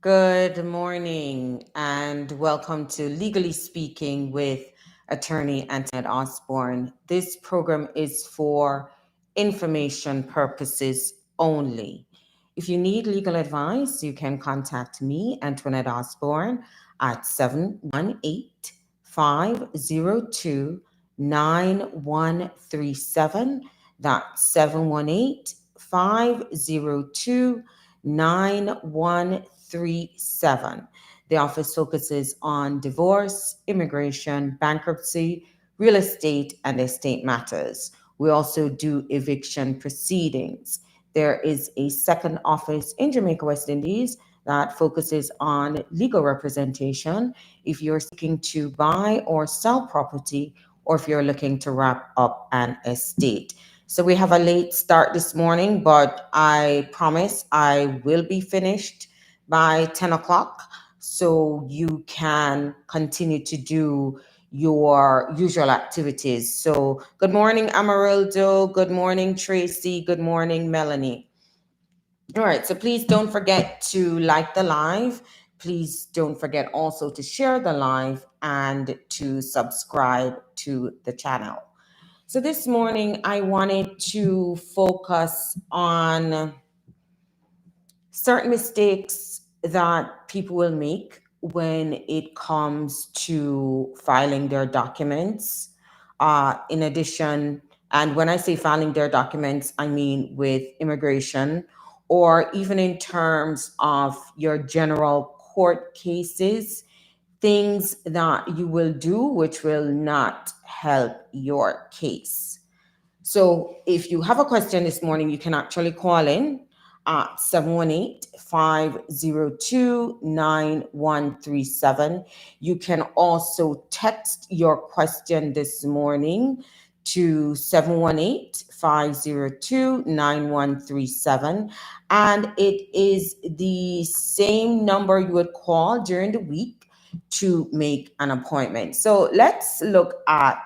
Good morning and welcome to Legally Speaking with Attorney Antoinette Osborne. This program is for information purposes only. If you need legal advice, you can contact me, Antoinette Osborne, at 718-502-9137. That's 718-502-9137. The office focuses on divorce, immigration, bankruptcy, real estate, and estate matters. We also do eviction proceedings. There is a second office in Jamaica, West Indies that focuses on legal representation if you're seeking to buy or sell property or if you're looking to wrap up an estate. So we have a late start this morning, but I promise I will be finished by 10 o'clock so you can continue to do your usual activities. So good morning, Amarildo. Good morning, Tracy. Good morning, Melanie. All right, so please don't forget to like the live. Please don't forget also to share the live and to subscribe to the channel. So this morning, I wanted to focus on certain mistakes that people will make when it comes to filing their documents. In addition, and when I say filing their documents, I mean with immigration or even in terms of your general court cases, things that you will do which will not help your case. So if you have a question this morning, you can actually call in at 718-502-9137. You can also text your question this morning to 718-502-9137. And it is the same number you would call during the week to make an appointment. So let's look at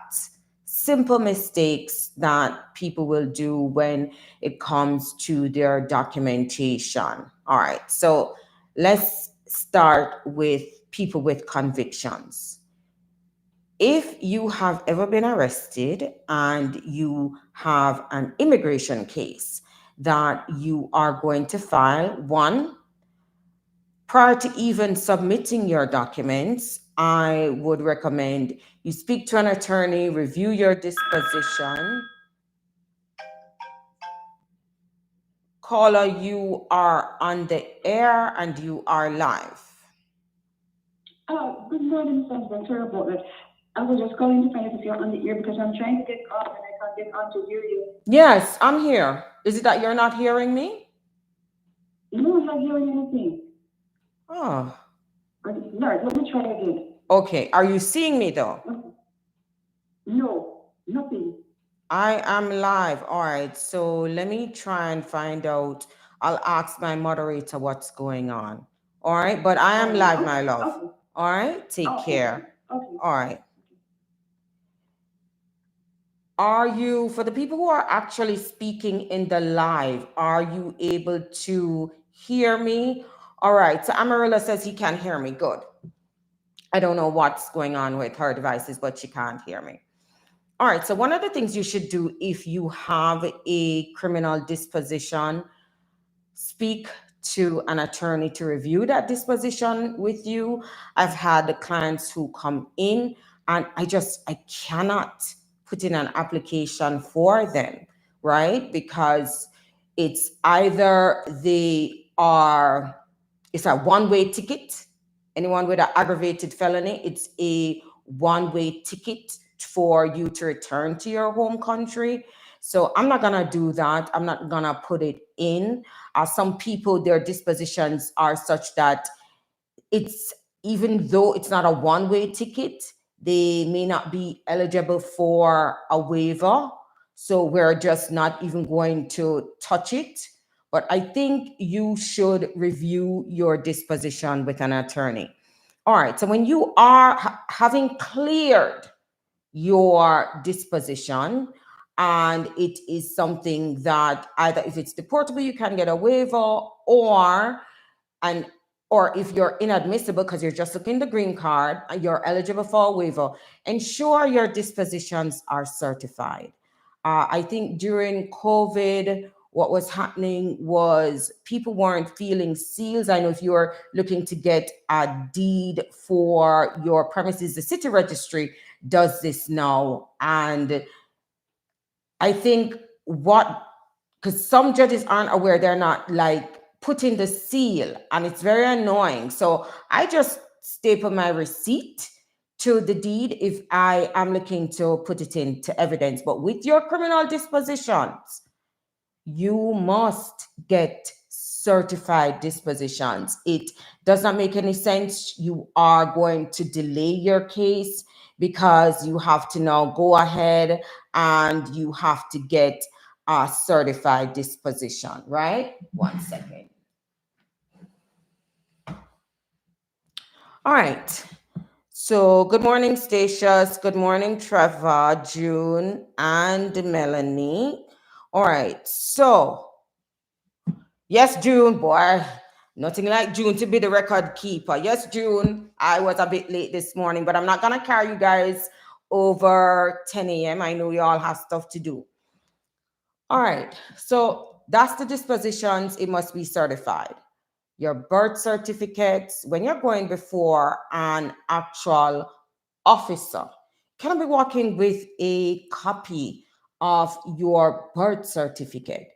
simple mistakes that people will do when it comes to their documentation. All right, so let's start with people with convictions. If you have ever been arrested and you have an immigration case that you are going to file, one, prior to even submitting your documents, I would recommend you speak to an attorney, review your disposition. Caller, you are on the air and you are live. Good morning, Sandra. Sorry about that. I was just calling to find out if you're on the air because I'm trying to get on and I can't get on to hear you. Yes, I'm here. Is it that you're not hearing me? No, I'm not hearing anything. Oh. Right, let me try again. Okay, are you seeing me though? No, nothing. I am live. All right, so let me try and find out. I'll ask my moderator what's going on. All right, but I am live, my love. Okay. All right, take care. Okay. All right. Are you, for the people who are actually speaking in the live, are you able to hear me? All right, so Amarilla says he can't hear me. Good. I don't know what's going on with her devices, but she can't hear me. All right, so one of the things you should do if you have a criminal disposition, speak to an attorney to review that disposition with you. I've had clients who come in and I cannot put in an application for them, right? Because it's either it's a one-way ticket. Anyone with an aggravated felony, it's a one-way ticket for you to return to your home country. So I'm not gonna do that. I'm not gonna put it in. Some people, their dispositions are such that it's, even though it's not a one-way ticket, they may not be eligible for a waiver. So we're just not even going to touch it. But I think you should review your disposition with an attorney. All right, so when you are having cleared your disposition, and it is something that either if it's deportable, you can get a waiver, or an or if you're inadmissible because you're just looking the green card, you're eligible for a waiver, ensure your dispositions are certified. I think during COVID, what was happening was people weren't feeling seals. I know if you're looking to get a deed for your premises, the city registry does this now. And I think what, because some judges aren't aware, they're not like putting the seal, and it's very annoying. So I just staple my receipt to the deed if I am looking to put it into evidence. But with your criminal dispositions, you must get certified dispositions. It does not make any sense. You are going to delay your case because you have to now go ahead and you have to get a certified disposition, right? 1 second. All right. So, good morning, Statius. Good morning, Trevor, June, and Melanie. All right. So, yes, June, boy. Nothing like June to be the record keeper. Yes, June. I was a bit late this morning, but I'm not going to carry you guys over 10 a.m. I know you all have stuff to do. All right. So that's the dispositions. It must be certified. Your birth certificates, when you're going before an actual officer, can I be walking with a copy of your birth certificate?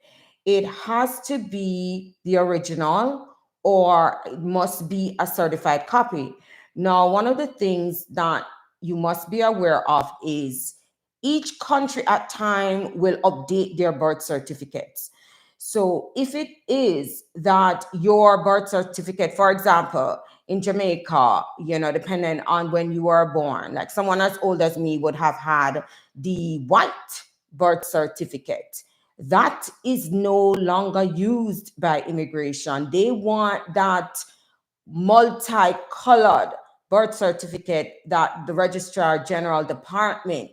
It has to be the original or it must be a certified copy. Now, one of the things that you must be aware of is each country at time will update their birth certificates. So if it is that your birth certificate, for example, in Jamaica, depending on when you were born, like someone as old as me would have had the white birth certificate. That is no longer used by immigration. They want that multicolored birth certificate that the Registrar General Department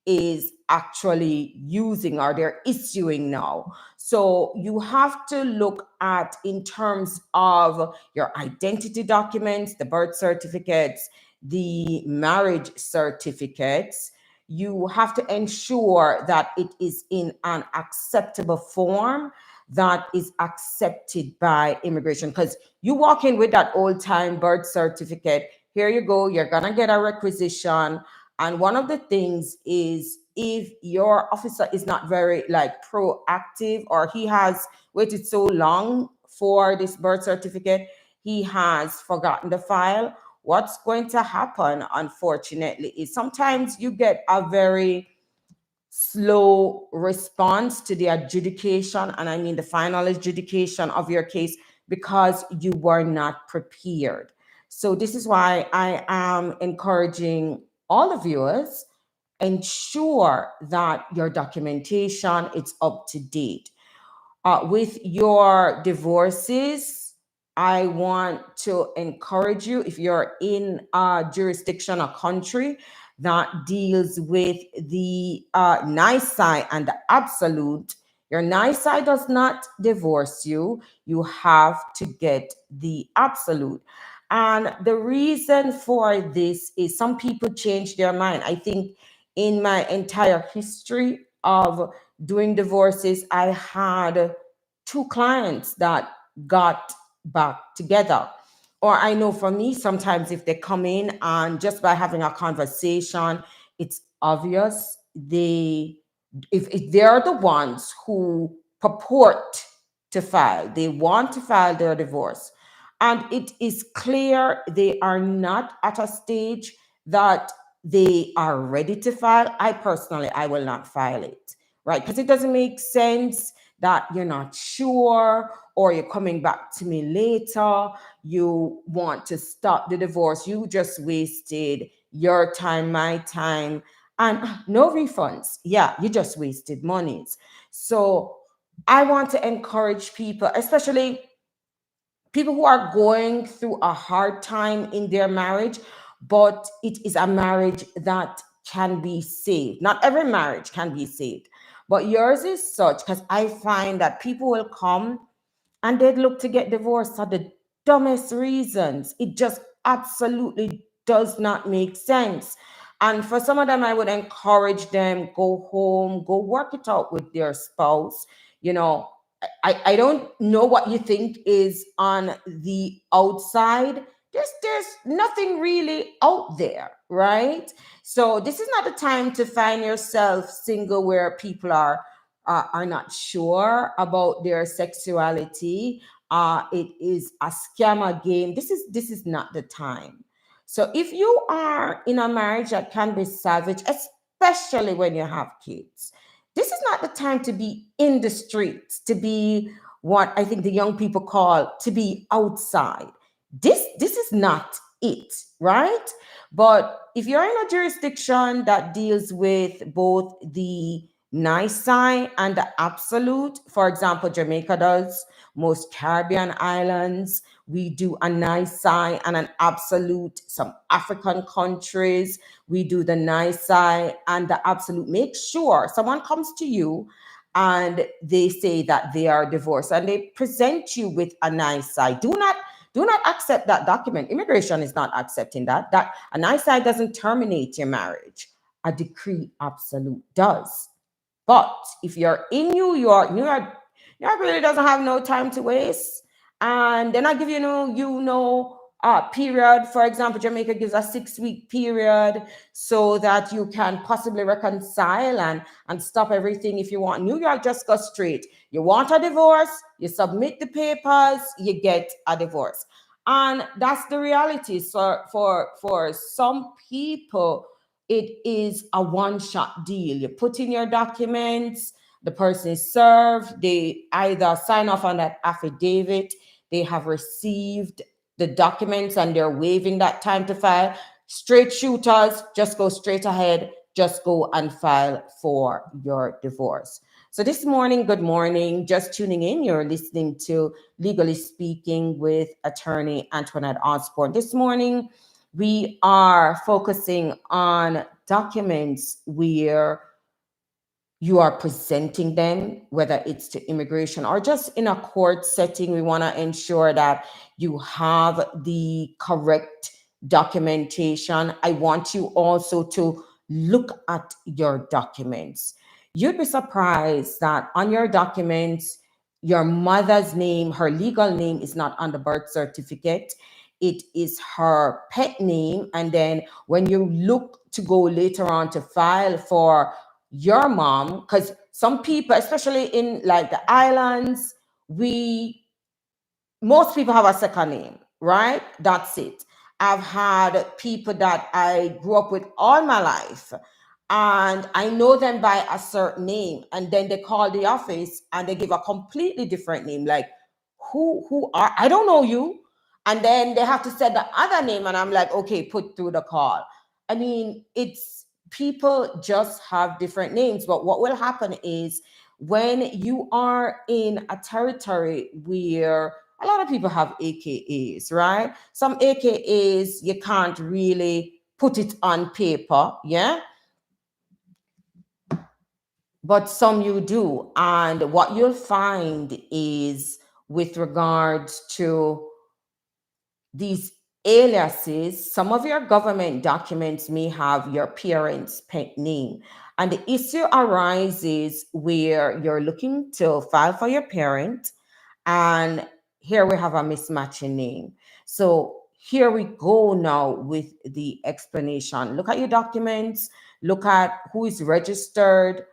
is actually using or they're issuing now. So you have to look at, in terms of your identity documents, the birth certificates, the marriage certificates, you have to ensure that it is in an acceptable form that is accepted by immigration. Because you walk in with that old time birth certificate, here you go, you're gonna get a requisition. And one of the things is, if your officer is not very like proactive, or he has waited so long for this birth certificate, he has forgotten the file. What's going to happen, unfortunately, is sometimes you get a very slow response to the adjudication, and I mean the final adjudication of your case, because you were not prepared. So this is why I am encouraging all the viewers, ensure that your documentation is up to date. With your divorces, I want to encourage you, if you're in a jurisdiction, a country that deals with the NISI and the absolute, your NISI does not divorce you. You have to get the absolute. And the reason for this is some people change their mind. I think in my entire history of doing divorces, I had two clients that got back together. Or I know for me, sometimes if they come in and just by having a conversation, it's obvious if they're the ones who purport to file, they want to file their divorce, and it is clear they are not at a stage that they are ready to file, I will not file it, right? Because it doesn't make sense that you're not sure, or you're coming back to me later, you want to stop the divorce, you just wasted your time, my time, and no refunds. Yeah, you just wasted monies. So I want to encourage people, especially people who are going through a hard time in their marriage, but it is a marriage that can be saved. Not every marriage can be saved, but yours is such, because I find that people will come and they'd look to get divorced at the dumbest reasons. It just absolutely does not make sense. And for some of them, I would encourage them, go home, go work it out with their spouse. You know, I don't know what you think is on the outside. There's nothing really out there, right? So this is not the time to find yourself single where people are not sure about their sexuality. It is a scammer game. This is not the time. So if you are in a marriage that can be savage, especially when you have kids, this is not the time to be in the streets, to be what I think the young people call to be outside. This is not it, right? But if you're in a jurisdiction that deals with both the nice side and the absolute, for example, Jamaica does, most Caribbean islands, we do a nice side and an absolute. Some African countries, we do the nice side and the absolute. Make sure someone comes to you and they say that they are divorced and they present you with a nice side. Do not accept that document. Immigration is not accepting that. That a nice side doesn't terminate your marriage. A decree absolute does. But if you're in New York really doesn't have no time to waste. And then I give period. For example, Jamaica gives a 6 week period so that you can possibly reconcile and stop everything if you want. New York just goes straight. You want a divorce, you submit the papers, you get a divorce. And that's the reality. So for some people, it is a one-shot deal. You put in your documents, the person is served, they either sign off on that affidavit, they have received the documents and they're waiving that time to file. Straight shooters, just go straight ahead, just go and file for your divorce. So this morning, good morning. Just tuning in, you're listening to Legally Speaking with attorney Antoinette Osborne. This morning, we are focusing on documents where you are presenting them, whether it's to immigration or just in a court setting. We want to ensure that you have the correct documentation. I want you also to look at your documents. You'd be surprised that on your documents, your mother's name, her legal name is not on the birth certificate. It is her pet name. And then when you look to go later on to file for your mom, because some people, especially in like the islands, we most people have a second name, right? That's it. I've had people that I grew up with all my life and I know them by a certain name, and then they call the office and they give a completely different name. Like, who are, I don't know you. And then they have to say the other name, and I'm like, okay, put through the call. I mean, it's people just have different names. But what will happen is when you are in a territory where a lot of people have AKAs, right? Some AKAs you can't really put it on paper, yeah? But some you do. And what you'll find is with regards to these aliases, some of your government documents may have your parents' pet name. And the issue arises where you're looking to file for your parent, and here we have a mismatching name. So here we go now with the explanation. Look at your documents, look at who is registered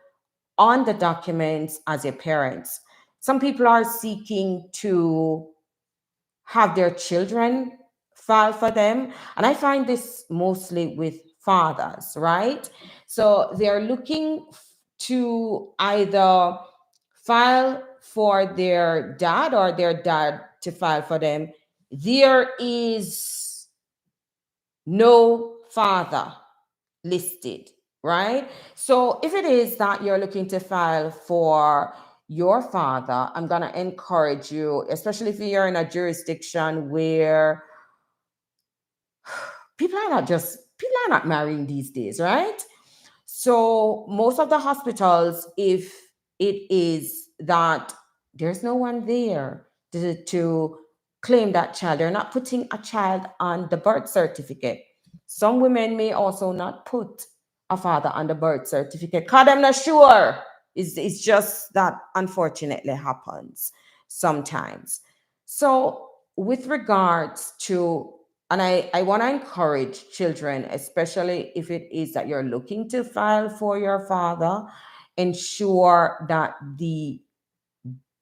on the documents as your parents. Some people are seeking to have their children file for them. And I find this mostly with fathers, right? So they're looking to either file for their dad or their dad to file for them. There is no father listed, right? So if it is that you're looking to file for your father, I'm going to encourage you, especially if you're in a jurisdiction where people are not marrying these days, right? So most of the hospitals, if it is that there's no one there to claim that child. They're not putting a child on the birth certificate. Some women may also not put a father on the birth certificate because I'm not sure. It's just that unfortunately happens sometimes. So, with regards to, and I want to encourage children, especially if it is that you're looking to file for your father, ensure that the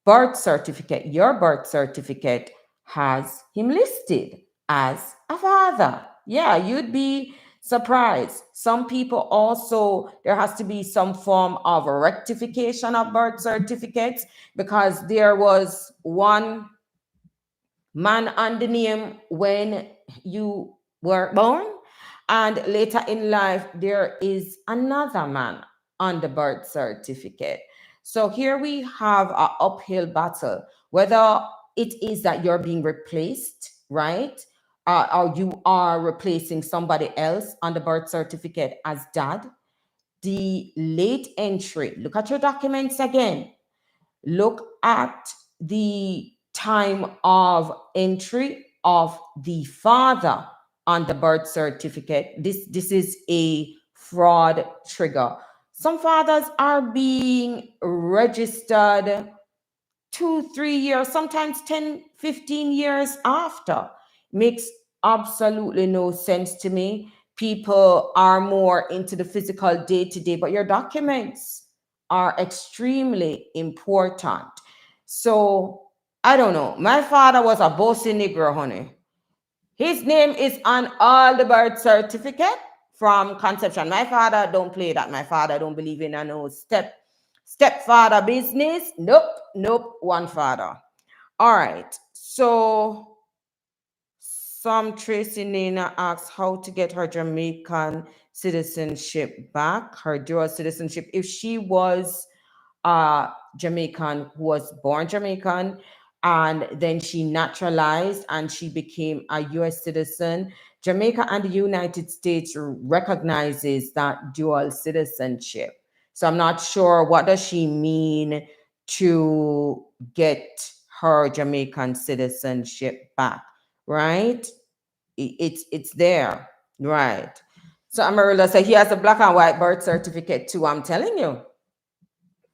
birth certificate, your birth certificate, has him listed as a father. Yeah, you'd be surprised. Some people also, there has to be some form of a rectification of birth certificates because there was one man on the name when you were born, and later in life there is another man on the birth certificate. So here we have an uphill battle, whether it is that you're being replaced, right? Or you are replacing somebody else on the birth certificate as dad. The late entry, look at your documents again. Look at the time of entry of the father on the birth certificate. This is a fraud trigger. Some fathers are being registered 2, 3 years, sometimes 10, 15 years after. Makes absolutely no sense to me. People are more into the physical day to day, but your documents are extremely important. So I don't know. My father was a bossy Negro, honey. His name is on all the birth certificate from conception. My father don't play that. My father don't believe in a no stepfather business. Nope, nope, one father. All right. So some Tracy Nina asks how to get her Jamaican citizenship back, her dual citizenship. If she was Jamaican, who was born Jamaican, and then she naturalized and she became a U.S. citizen. Jamaica and the United States recognizes that dual citizenship. So I'm not sure what does she mean to get her Jamaican citizenship back, right? It's there, right? So Amarilla said he has a black and white birth certificate too. I'm telling you.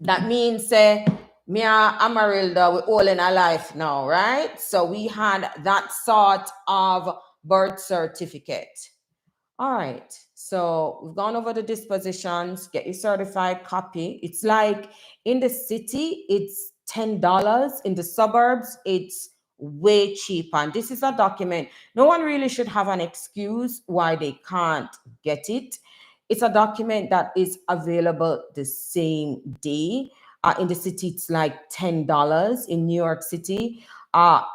That means me and Amarilda, we all in our life now, right? So we had that sort of birth certificate. All right. So we've gone over the dispositions, get your certified copy. It's like in the city, it's $10. In the suburbs, it's way cheaper. And this is a document. No one really should have an excuse why they can't get it. It's a document that is available the same day. In the city, it's like $10 in New York City.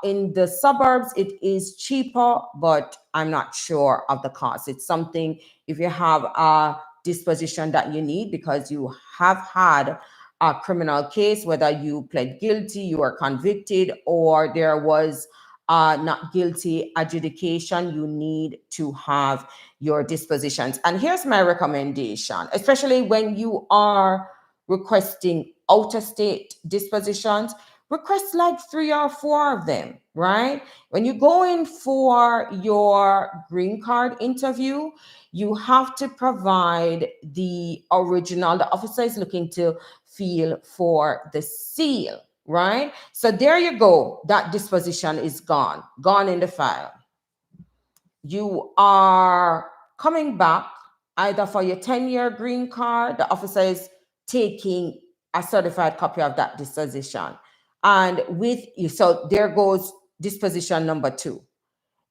In the suburbs, it is cheaper, but I'm not sure of the cost. It's something if you have a disposition that you need because you have had a criminal case, whether you pled guilty, you were convicted, or there was not guilty adjudication, you need to have your dispositions. And here's my recommendation, especially when you are requesting out of state dispositions, request like 3 or 4 of them, right? When you go in for your green card interview, you have to provide the original. The officer is looking to feel for the seal, right? So there you go. That disposition is gone in the file. You are coming back either for your 10-year green card, the officer is taking a certified copy of that disposition. And with you, so there goes disposition number 2.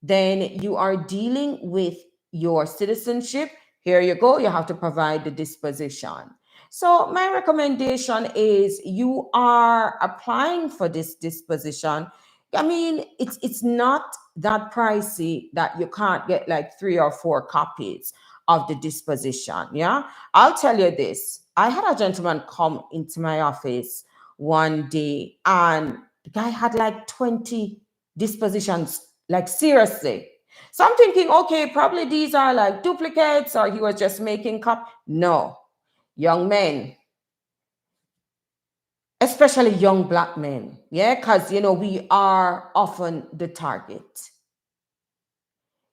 Then you are dealing with your citizenship. Here you go. You have to provide the disposition. So my recommendation is you are applying for this disposition. I mean, it's not that pricey that you can't get like 3 or 4 copies of the disposition. Yeah. I'll tell you this. I had a gentleman come into my office one day and the guy had like 20 dispositions, like seriously. So I'm thinking, okay, probably these are like duplicates or he was just making No, young men, especially young black men, yeah, because we are often the target.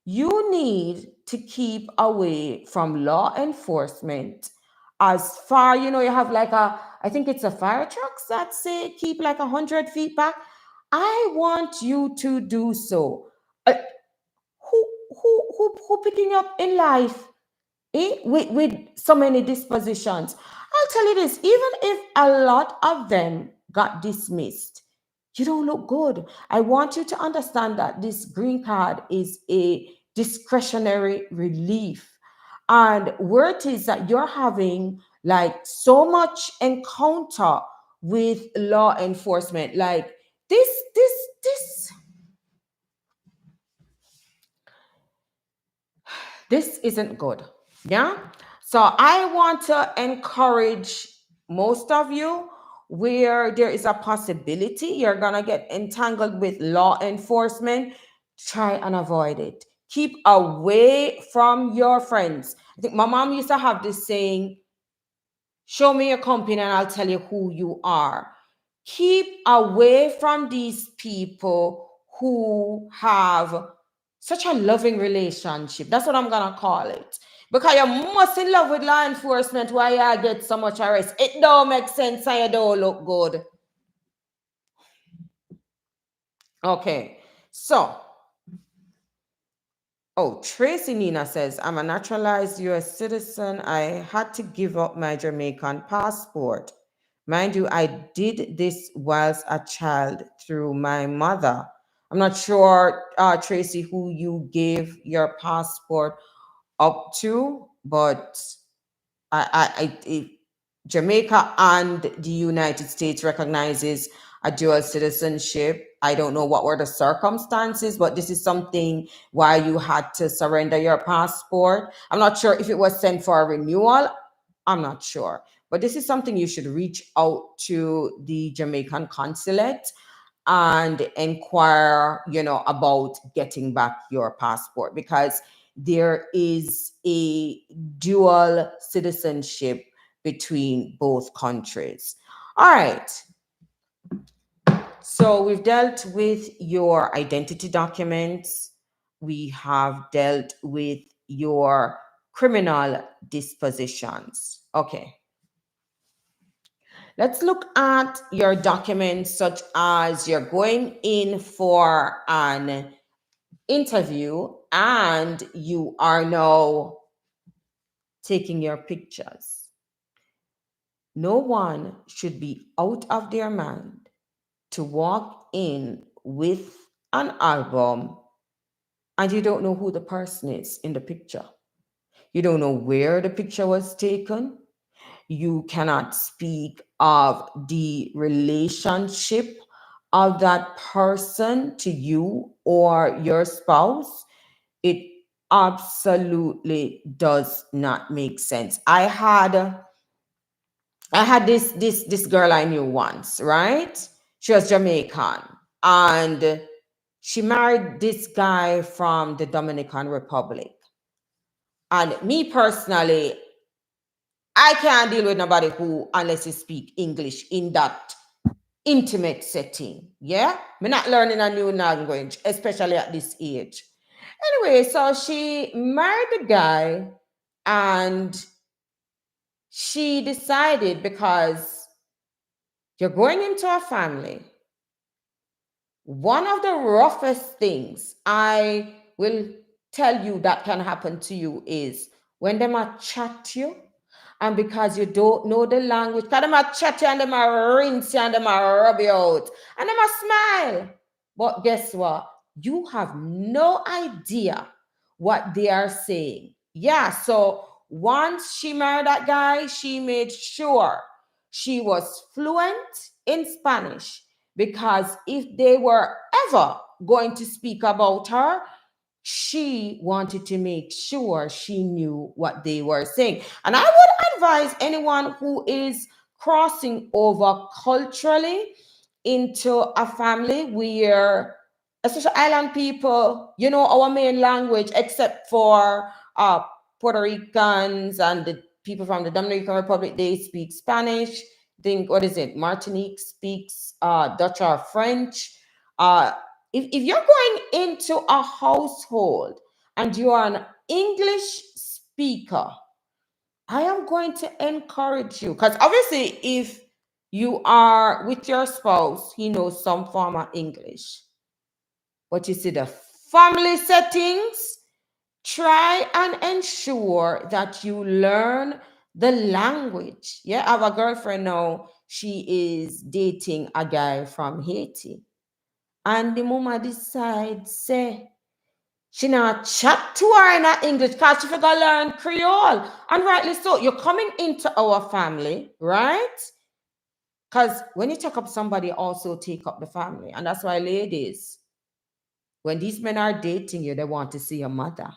You need to keep away from law enforcement as far, you have like I think it's a fire trucks that say keep like 100 feet back. I want you to do so. Uh, who picking up in life, with so many dispositions? I'll tell you this, even if a lot of them got dismissed, you don't look good. I want you to understand that this green card is a discretionary relief. And where it is that you're having like so much encounter with law enforcement, like this this isn't good. Yeah. So I want to encourage most of you, where there is a possibility you're going to get entangled with law enforcement, try and avoid it. Keep away from your friends. I think my mom used to have this saying, show me your company and I'll tell you who you are. Keep away from these people who have such a loving relationship. That's what I'm gonna call it. Because you're most in love with law enforcement, why you get so much arrest. It don't make sense and you don't look good. Okay, so Tracy Nina says, I'm a naturalized US citizen. I had to give up my Jamaican passport. Mind you, I did this whilst a child through my mother. I'm not sure, Tracy, who you gave your passport up to, but it, Jamaica and the United States recognizes a dual citizenship. I don't know what were the circumstances, but this is something why you had to surrender your passport. I'm not sure if it was sent for a renewal. I'm not sure. But this is something you should reach out to the Jamaican consulate and inquire, about getting back your passport, because there is a dual citizenship between both countries. All right. So we've dealt with your identity documents. We have dealt with your criminal dispositions. Okay. Let's look at your documents, such as you're going in for an interview and you are now taking your pictures. No one should be out of their mind to walk in with an album and you don't know who the person is in the picture. You don't know where the picture was taken. You cannot speak of the relationship of that person to you or your spouse. It absolutely does not make sense. I had this girl I knew once, right? She was Jamaican and she married this guy from the Dominican Republic. And me personally, I can't deal with nobody who, unless you speak English in that intimate setting. Yeah? I'm not learning a new language, especially at this age. Anyway, so she married the guy and she decided, because you're going into a family, one of the roughest things I will tell you that can happen to you is when them a chat to you, and because you don't know the language, because them a chat you and them a rinse you and them a rub you out and them a smile. But guess what? You have no idea what they are saying. Yeah, so once she married that guy, she made sure she was fluent in Spanish, because if they were ever going to speak about her, she wanted to make sure she knew what they were saying. And I would advise anyone who is crossing over culturally into a family where, especially island people, our main language, except for Puerto Ricans and the people from the Dominican Republic, they speak Spanish. think, what is it? Martinique speaks Dutch or French. Uh, if you're going into a household and you are an English speaker, I am going to encourage you, because obviously, if you are with your spouse, he knows some form of English. But you see, the family settings, try and ensure that you learn the language. Yeah, I have a girlfriend now. She is dating a guy from Haiti. And the mama decides, say, she not chat to her in her English because she forgot learn Creole. And rightly so, you're coming into our family, right? Because when you take up somebody, also take up the family. And that's why, ladies, when these men are dating you, they want to see your mother.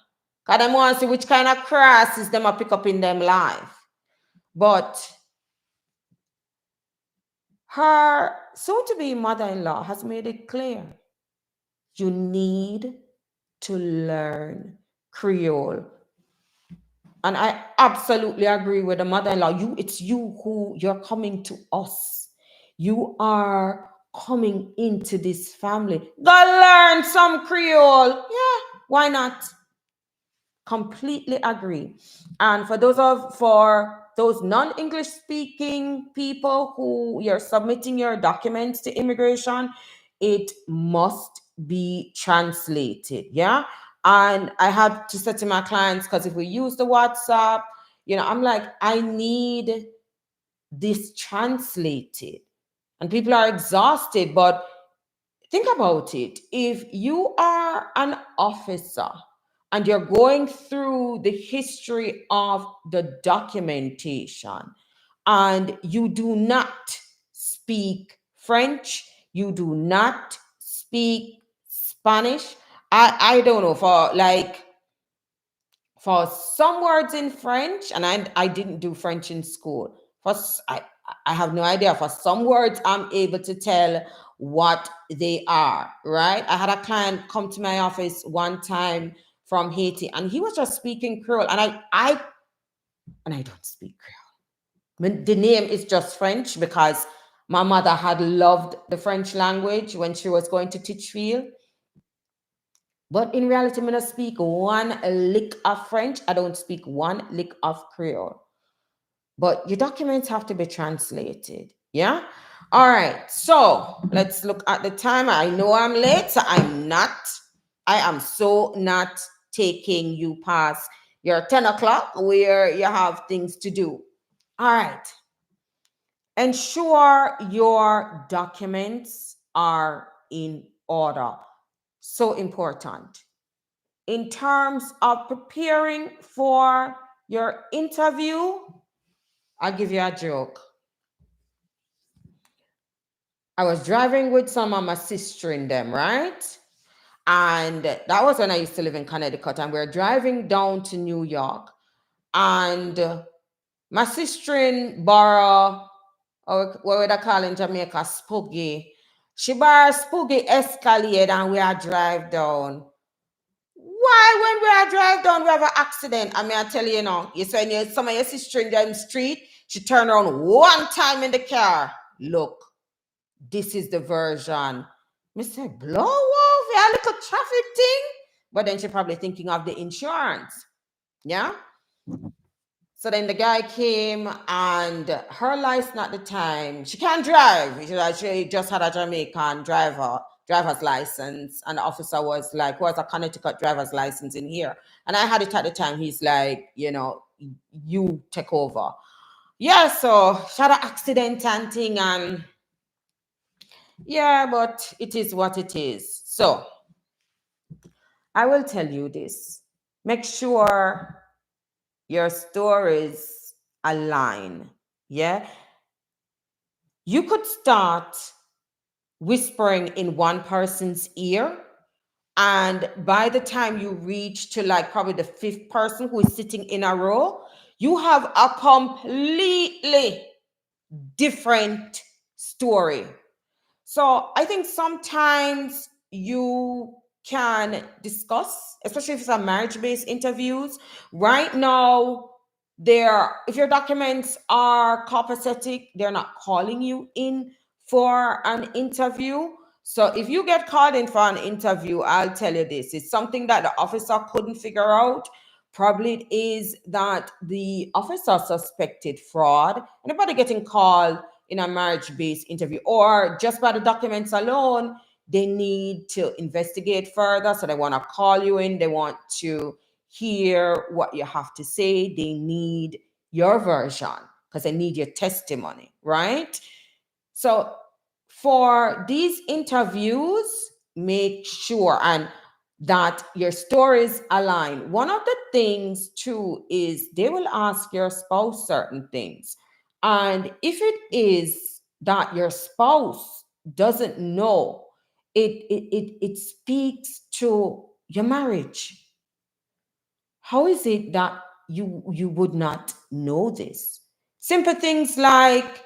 Because they want to see which kind of crosses them are pick up in them life. But her soon-to-be mother-in-law has made it clear. You need to learn Creole. And I absolutely agree with the mother-in-law. It's you who you're coming to us. You are coming into this family. Go learn some Creole. Yeah, why not? Completely agree. And for those non-English speaking people who you're submitting your documents to immigration, it must be translated. Yeah. And I had to say to my clients, because if we use the WhatsApp, I'm like, I need this translated. And people are exhausted, but think about it. If you are an officer and you're going through the history of the documentation and you do not speak French, you do not speak Spanish, I don't know, for some words in French, and I didn't do French in school. I have no idea. For some words, I'm able to tell what they are, right? I had a client come to my office one time from Haiti, and he was just speaking Creole, and I don't speak Creole. I mean, the name is just French because my mother had loved the French language when she was going to teach field. But in reality, I don't speak one lick of French. I don't speak one lick of Creole. But your documents have to be translated. Yeah? All right. So let's look at the time. I know I'm late, so I am so not taking you past your 10 o'clock where you have things to do. All right. Ensure your documents are in order. So important. In terms of preparing for your interview, I'll give you a joke. I was driving with some of my sister in them, right? And that was when I used to live in Connecticut. And we are driving down to New York. And my sister in borrow, or what would I call in Jamaica, spooky. She borrowed spooky Escalade and we are drive down. Why, when we are drive down, we have an accident? I mean, I tell you, you say some of your sister in the street, she turned around one time in the car. Look, this is the version. Me say, blow off, yeah, little traffic thing. But then she probably thinking of the insurance. Yeah? So then the guy came and her license at the time, she can't drive. She just had a Jamaican driver's license. And the officer was like, who has a Connecticut driver's license in here? And I had it at the time. He's like, you take over. Yeah, so she had an accident and thing. And yeah, but it is what it is. So I will tell you this. Make sure your stories align. Yeah. You could start whispering in one person's ear. And by the time you reach to like probably the fifth person who is sitting in a row, you have a completely different story. So I think sometimes you can discuss, especially if it's a marriage-based interviews. Right now, if your documents are copacetic, they're not calling you in for an interview. So if you get called in for an interview, I'll tell you this, it's something that the officer couldn't figure out. Probably it is that the officer suspected fraud. Anybody getting called in a marriage based interview, or just by the documents alone, they need to investigate further. So they want to call you in, they want to hear what you have to say, they need your version because they need your testimony, right? So for these interviews, make sure and that your stories align. One of the things too is they will ask your spouse certain things. And if it is that your spouse doesn't know, it speaks to your marriage. How is it that you would not know this? Simple things like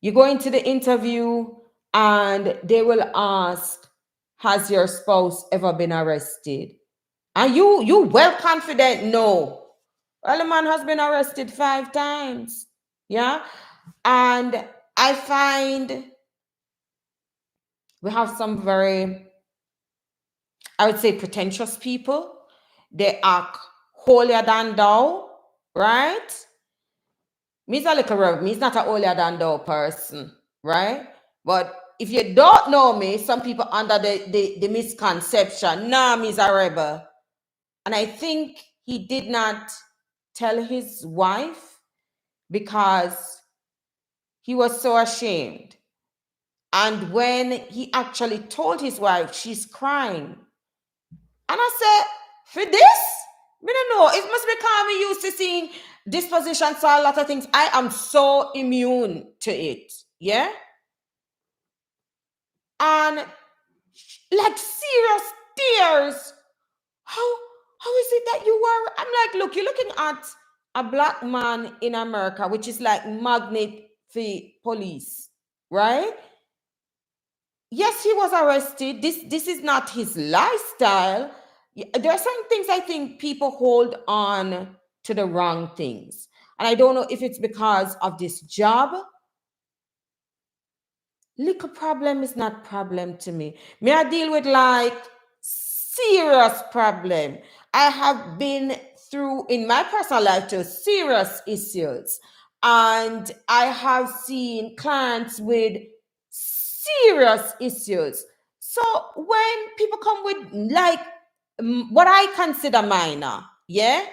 you go into the interview and they will ask, has your spouse ever been arrested? And you well confident, no. Well, the man has been arrested 5 times. Yeah. And I find we have some very, I would say, pretentious people. They act holier than thou, right? Me's a little rev. Me's not a holier than thou person, right? But if you don't know me, some people under the misconception, nah, me's a rebel. And I think he did not tell his wife because he was so ashamed. And when he actually told his wife, she's crying. And I said, for this? Me don't know. It must be because me used to seeing dispositions or a lot of things. I am so immune to it. Yeah? And like serious tears. How is it that you were? I'm like, look, you're looking at a black man in America, which is like magnet for police, right? Yes, he was arrested. This is not his lifestyle. There are certain things I think people hold on to the wrong things. And I don't know if it's because of this job. Little problem is not problem to me. May I deal with like serious problem. I have been through in my personal life to serious issues. And I have seen clients with serious issues. So when people come with like what I consider minor, yeah,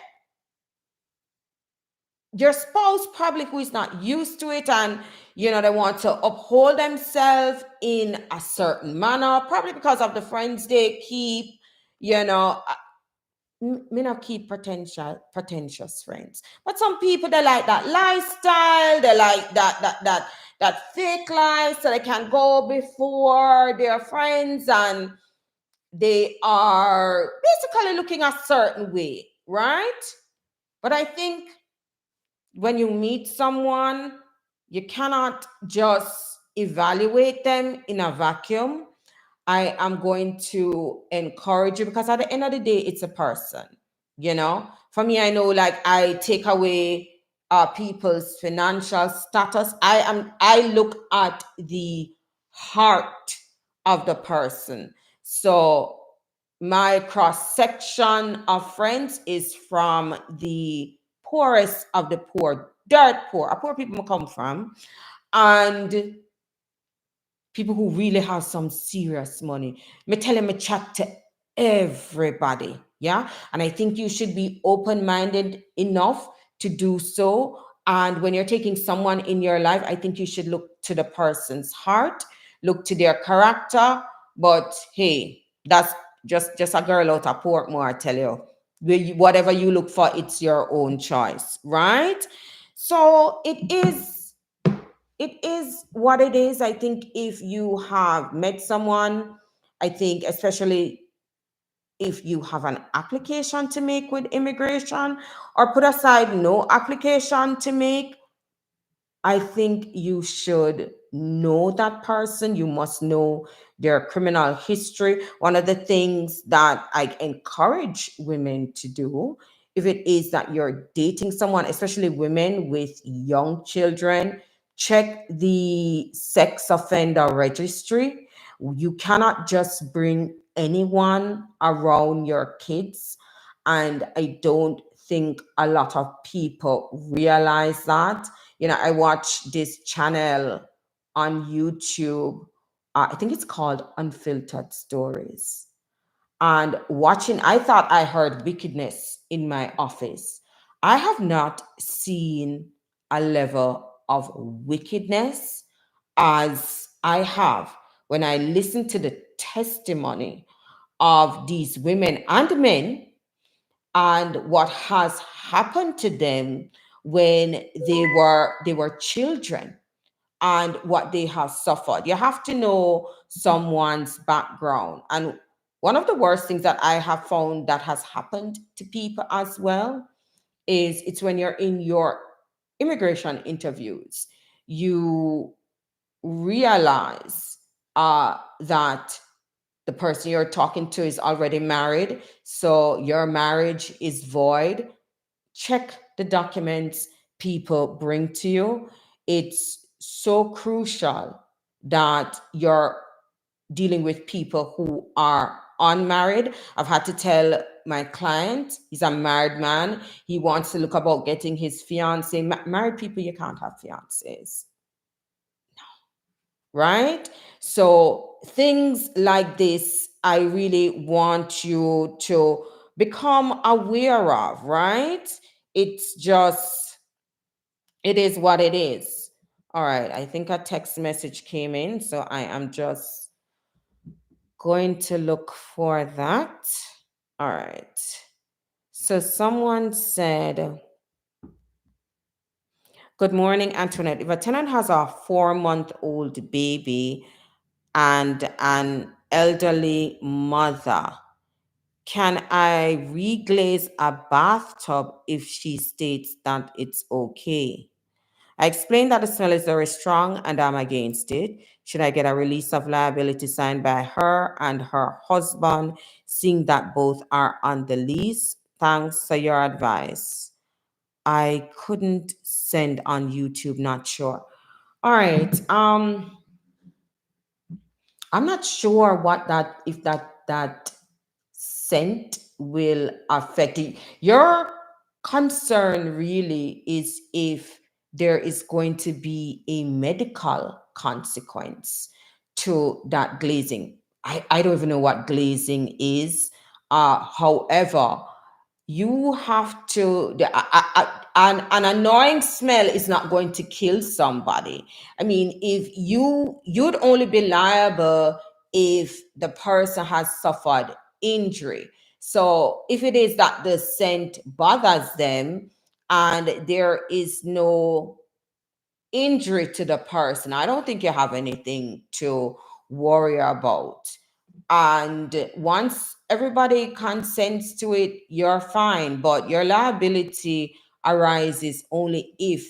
your spouse probably who is not used to it and they want to uphold themselves in a certain manner, probably because of the friends they keep, me not keep pretentious friends, but some people they like that lifestyle, they like that fake life, so they can go before their friends and they are basically looking a certain way, right? But I think when you meet someone, you cannot just evaluate them in a vacuum. I am going to encourage you because at the end of the day, it's a person. For me, I know like I take away people's financial status. I look at the heart of the person. So my cross section of friends is from the poorest of the poor, dirt poor, a poor people come from, and people who really have some serious money. Me tell them me chat to everybody, yeah. And I think you should be open-minded enough to do so. And when you're taking someone in your life, I think you should look to the person's heart, look to their character. But hey, that's just a girl out of Portmore, I tell you. Whatever you look for, it's your own choice, right? So it is what it is. I think if you have met someone, I think especially if you have an application to make with immigration, or put aside no application to make, I think you should know that person. You must know their criminal history. One of the things that I encourage women to do if it is that you're dating someone, especially women with young children, check the sex offender registry. You cannot just bring anyone around your kids. And I don't think a lot of people realize that. I watch this channel on YouTube. I think it's called Unfiltered Stories. And watching, I thought I heard wickedness in my office. I have not seen a level of wickedness as I have when I listen to the testimony of these women and men, and what has happened to them when they were children, and what they have suffered. You have to know someone's background. And one of the worst things that I have found that has happened to people as well is it's when you're in your immigration interviews, you realize that the person you're talking to is already married, so your marriage is void. Check the documents people bring to you. It's so crucial that you're dealing with people who are unmarried. I've had to tell my client, he's a married man, he wants to look about getting his fiance. Married people, you can't have fiancés, right? So things like this, I really want you to become aware of, right? It's just, it is what it is. All right, I think a text message came in, so I am just going to look for that. All right. So someone said, "Good morning, Antoinette. If a tenant has a 4-month-old baby and an elderly mother, can I reglaze a bathtub if she states that it's okay? I explained that the smell is very strong and I'm against it. Should I get a release of liability signed by her and her husband, seeing that both are on the lease? Thanks for your advice." I couldn't send on YouTube, not sure. All right. I'm not sure what that, if that scent will affect it. Your concern really is if there is going to be a medical consequence to that glazing. I don't even know what glazing is. However, you have to an annoying smell is not going to kill somebody. I mean, if you'd only be liable if the person has suffered injury. So if it is that the scent bothers them and there is no injury to the person, I don't think you have anything to worry about. And once everybody consents to it, you're fine. But your liability arises only if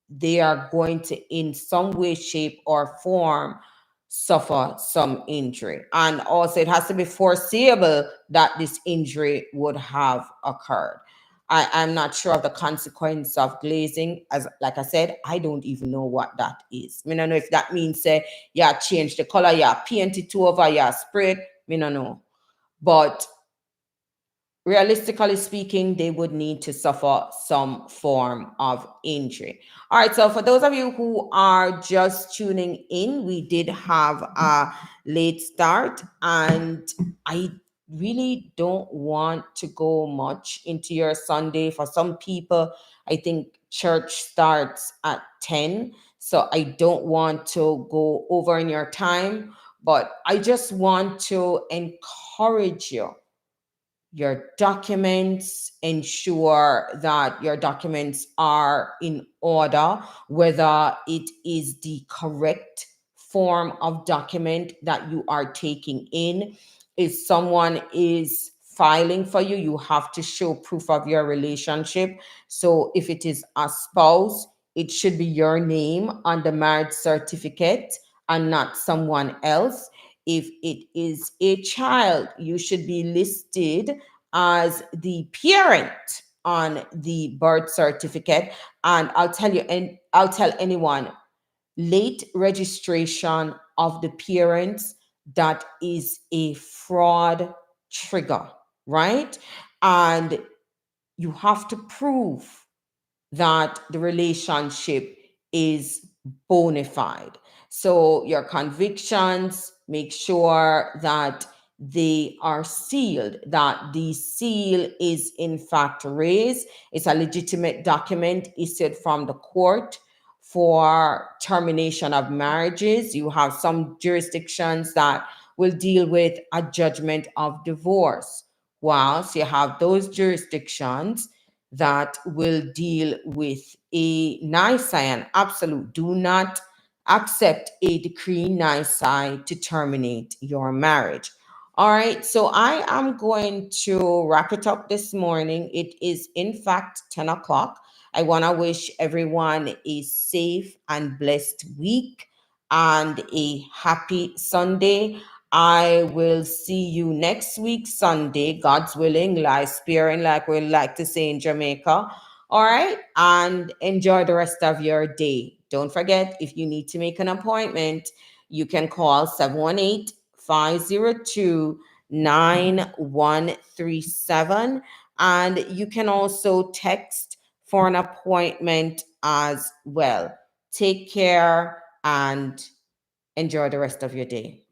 they are going to, in some way, shape, or form, suffer some injury. And also, it has to be foreseeable that this injury would have occurred. I'm not sure of the consequence of glazing. As like I said, I don't even know what that is. I mean, I don't know if that means say, yeah, change the color, yeah, paint it over, yeah, spray it. I don't know. But realistically speaking, they would need to suffer some form of injury. All right, so for those of you who are just tuning in, we did have a late start, and I really don't want to go much into your Sunday. For some people, I think church starts at 10, so I don't want to go over in your time, but I just want to encourage you, your documents, ensure that your documents are in order, whether it is the correct form of document that you are taking in. If someone is filing for you, you have to show proof of your relationship. So if it is a spouse, it should be your name on the marriage certificate and not someone else. If it is a child, you should be listed as the parent on the birth certificate. And I'll tell you, and I'll tell anyone, late registration of the parents, that is a fraud trigger, right? And you have to prove that the relationship is bona fide. So your convictions, make sure that they are sealed, that the seal is in fact raised. It's a legitimate document issued from the court for termination of marriages. You have some jurisdictions that will deal with a judgment of divorce, whilst you have those jurisdictions that will deal with a nisi and absolute. Do not accept a decree nisi to terminate your marriage. All right, so I am going to wrap it up this morning. It is, in fact, 10 o'clock. I want to wish everyone a safe and blessed week and a happy Sunday. I will see you next week, Sunday, God's willing, life sparing, like we like to say in Jamaica. All right. And enjoy the rest of your day. Don't forget, if you need to make an appointment, you can call 718-502-9137. And you can also text for an appointment as well. Take care and enjoy the rest of your day.